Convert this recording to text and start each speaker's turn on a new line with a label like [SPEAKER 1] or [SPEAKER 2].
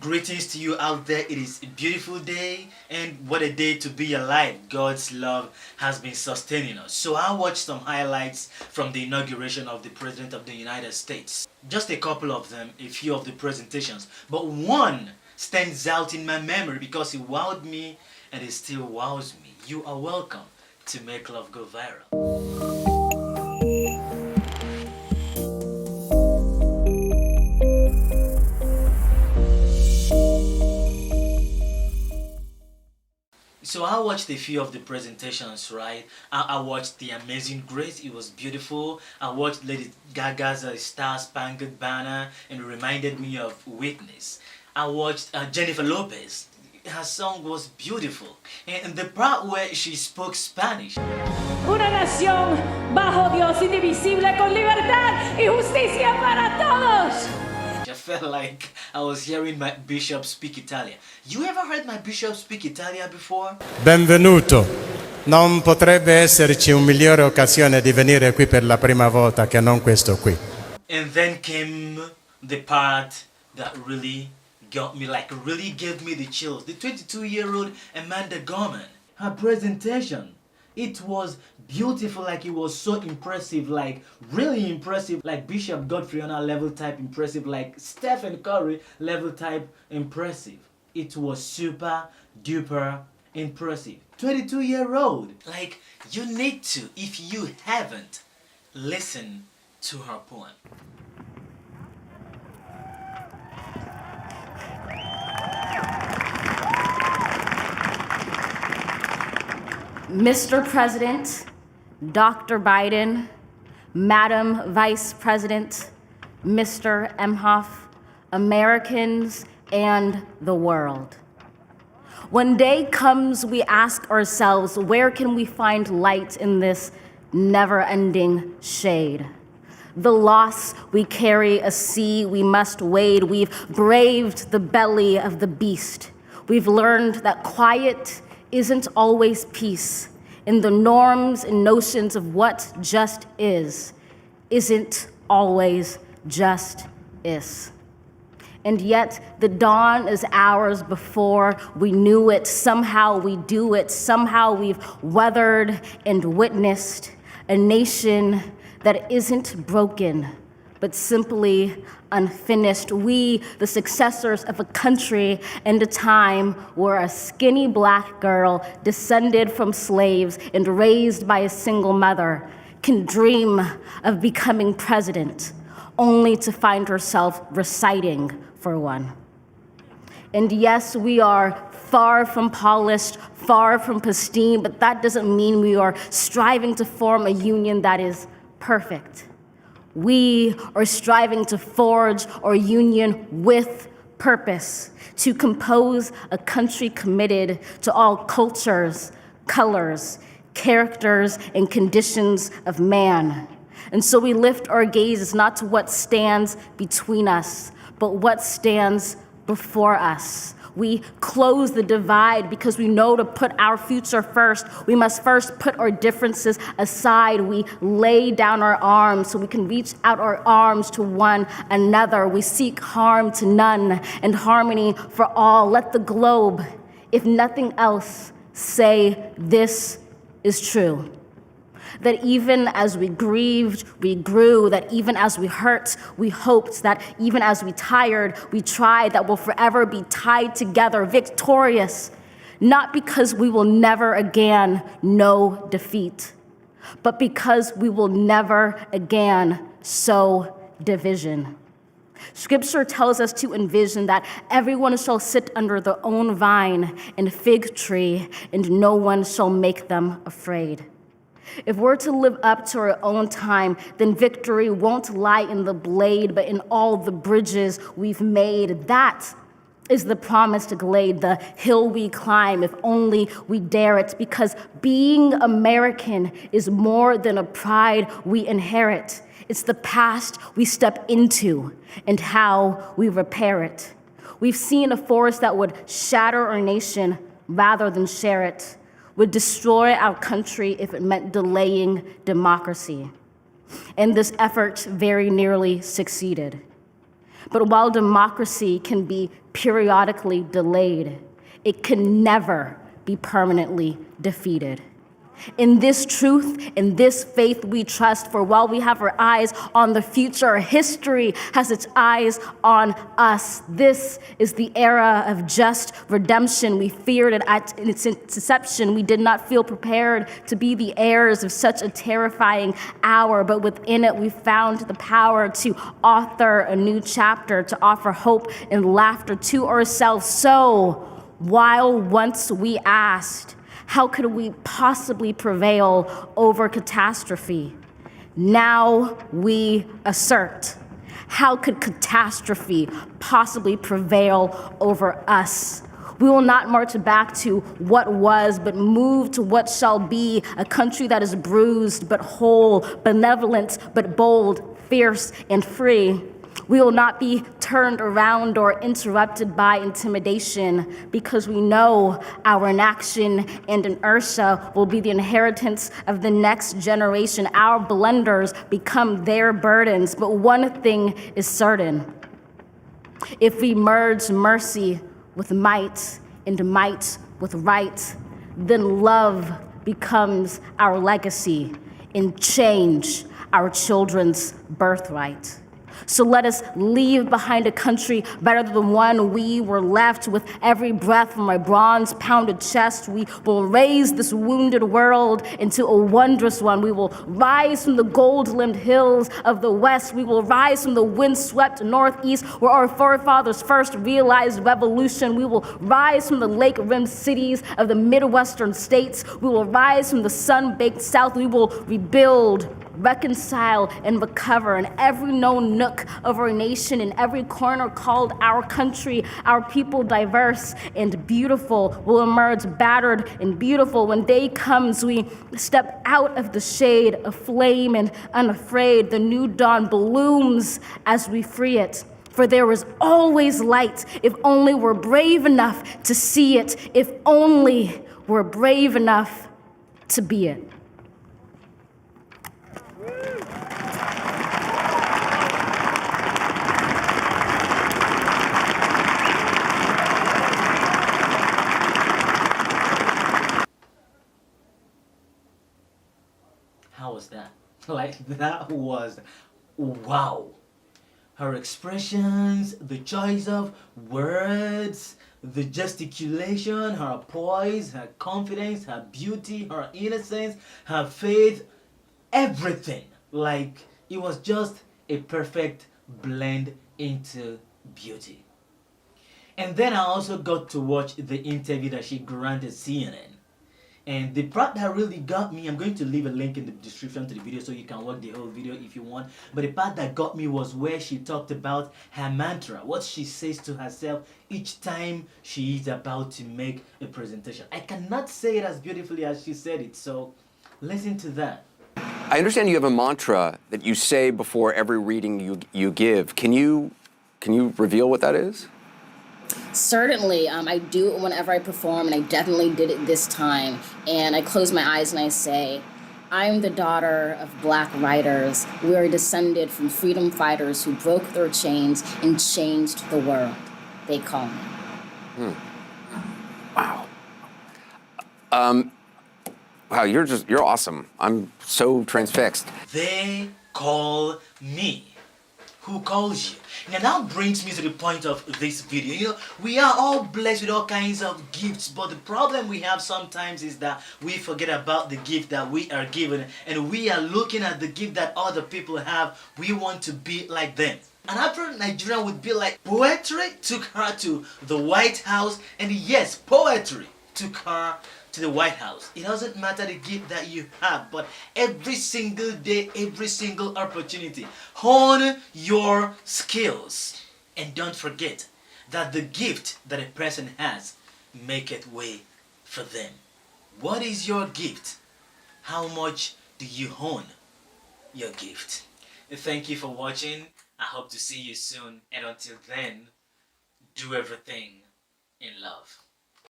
[SPEAKER 1] Greetings to you out there. It is a beautiful day, and what a day to be alive. God's love has been sustaining us. So I watched some highlights from the inauguration of the President of the United States. Just a couple of them, a few of the presentations. But one stands out in my memory because it wowed me and it still wows me. You are welcome to Make Love Go Viral. So I watched a few of the presentations, right? I watched The Amazing Grace, it was beautiful. I watched Lady Gaga's Star Spangled Banner, and it reminded me of Witness. I watched Jennifer Lopez. Her song was beautiful. And the part where she spoke Spanish.
[SPEAKER 2] Una nación bajo Dios indivisible con libertad y justicia para todos.
[SPEAKER 1] I felt like I was hearing my bishop speak Italian. You ever heard my bishop speak Italian before?
[SPEAKER 3] Benvenuto. Non potrebbe esserci un migliore occasione di venire qui per la prima volta che non questo qui.
[SPEAKER 1] And then came the part that really got me, like really gave me the chills. The 22-year-old Amanda Gorman. Her presentation. It was beautiful, like it was so impressive, like really impressive, like Bishop Godfrey Honor level type impressive, like Stephen Curry level type impressive. It was super duper impressive. 22-year-old. Like, you need to, if you haven't, listen to her poem.
[SPEAKER 4] Mr. President, Dr. Biden, Madam Vice President, Mr. Emhoff, Americans, and the world. When day comes, we ask ourselves, where can we find light in this never-ending shade? The loss we carry, a sea we must wade. We've braved the belly of the beast. We've learned that quiet isn't always peace, in the norms and notions of what just isn't always just is. And yet the dawn is ours before we knew it. Somehow we do it. Somehow we've weathered and witnessed a nation that isn't broken, but simply unfinished. We, the successors of a country and a time where a skinny black girl descended from slaves and raised by a single mother can dream of becoming president, only to find herself reciting for one. And yes, we are far from polished, far from pristine, but that doesn't mean we are striving to form a union that is perfect. We are striving to forge our union with purpose, to compose a country committed to all cultures, colors, characters, and conditions of man. And so we lift our gazes not to what stands between us, but what stands before us. We close the divide because we know to put our future first. We must first put our differences aside. We lay down our arms so we can reach out our arms to one another. We seek harm to none and harmony for all. Let the globe, if nothing else, say this is true. That even as we grieved, we grew, that even as we hurt, we hoped, that even as we tired, we tried, that we'll forever be tied together, victorious, not because we will never again know defeat, but because we will never again sow division. Scripture tells us to envision that everyone shall sit under their own vine and fig tree, and no one shall make them afraid. If we're to live up to our own time, then victory won't lie in the blade, but in all the bridges we've made. That is the promised glade, the hill we climb, if only we dare it, because being American is more than a pride we inherit. It's the past we step into and how we repair it. We've seen a force that would shatter our nation rather than share it, would destroy our country if it meant delaying democracy. And this effort very nearly succeeded. But while democracy can be periodically delayed, it can never be permanently defeated. In this truth, in this faith we trust, for while we have our eyes on the future, history has its eyes on us. This is the era of just redemption. We feared it at its inception. We did not feel prepared to be the heirs of such a terrifying hour, but within it we found the power to author a new chapter, to offer hope and laughter to ourselves. So, while once we asked, how could we possibly prevail over catastrophe? Now we assert, how could catastrophe possibly prevail over us? We will not march back to what was, but move to what shall be, a country that is bruised but whole, benevolent but bold, fierce and free. We will not be turned around or interrupted by intimidation, because we know our inaction and inertia will be the inheritance of the next generation. Our blunders become their burdens, but one thing is certain. If we merge mercy with might and might with right, then love becomes our legacy and change our children's birthright. So let us leave behind a country better than the one we were left. With every breath from my bronze-pounded chest, we will raise this wounded world into a wondrous one. We will rise from the gold-limbed hills of the west. We will rise from the wind-swept northeast, where our forefathers first realized revolution. We will rise from the lake-rimmed cities of the Midwestern states. We will rise from the sun-baked south. We will rebuild, reconcile, and recover in every known nook of our nation, in every corner called our country. Our people, diverse and beautiful, will emerge battered and beautiful. When day comes, we step out of the shade, aflame and unafraid. The new dawn blooms as we free it. For there is always light, if only we're brave enough to see it, if only we're brave enough to be it.
[SPEAKER 1] How was that? Like, that was wow. Her expressions, the choice of words, the gesticulation, her poise, her confidence, her beauty, her innocence, her faith, everything. Like, it was just a perfect blend into beauty. And then I also got to watch the interview that she granted CNN. And the part that really got me, I'm going to leave a link in the description to the video so you can watch the whole video if you want. But the part that got me was where she talked about her mantra, what she says to herself each time she is about to make a presentation. I cannot say it as beautifully as she said it, so listen to that.
[SPEAKER 5] I understand you have a mantra that you say before every reading you give. Can you reveal what that is?
[SPEAKER 4] Certainly, I do it whenever I perform, and I definitely did it this time. And I close my eyes and I say, I'm the daughter of Black writers. We are descended from freedom fighters who broke their chains and changed the world. They call me.
[SPEAKER 5] Wow. Wow, you're awesome. I'm so transfixed.
[SPEAKER 1] They call me. Who calls you? Now that brings me to the point of this video. You know, we are all blessed with all kinds of gifts, but the problem we have sometimes is that we forget about the gift that we are given, and we are looking at the gift that other people have. We want to be like them. An average Nigerian would be like, poetry took her to the White House, and yes, poetry took her to the White House. It doesn't matter the gift that you have, but every single day, every single opportunity, hone your skills. And don't forget that the gift that a person has, make it way for them. What is your gift? How much do you hone your gift? Thank you for watching. I hope to see you soon. And until then, do everything in love.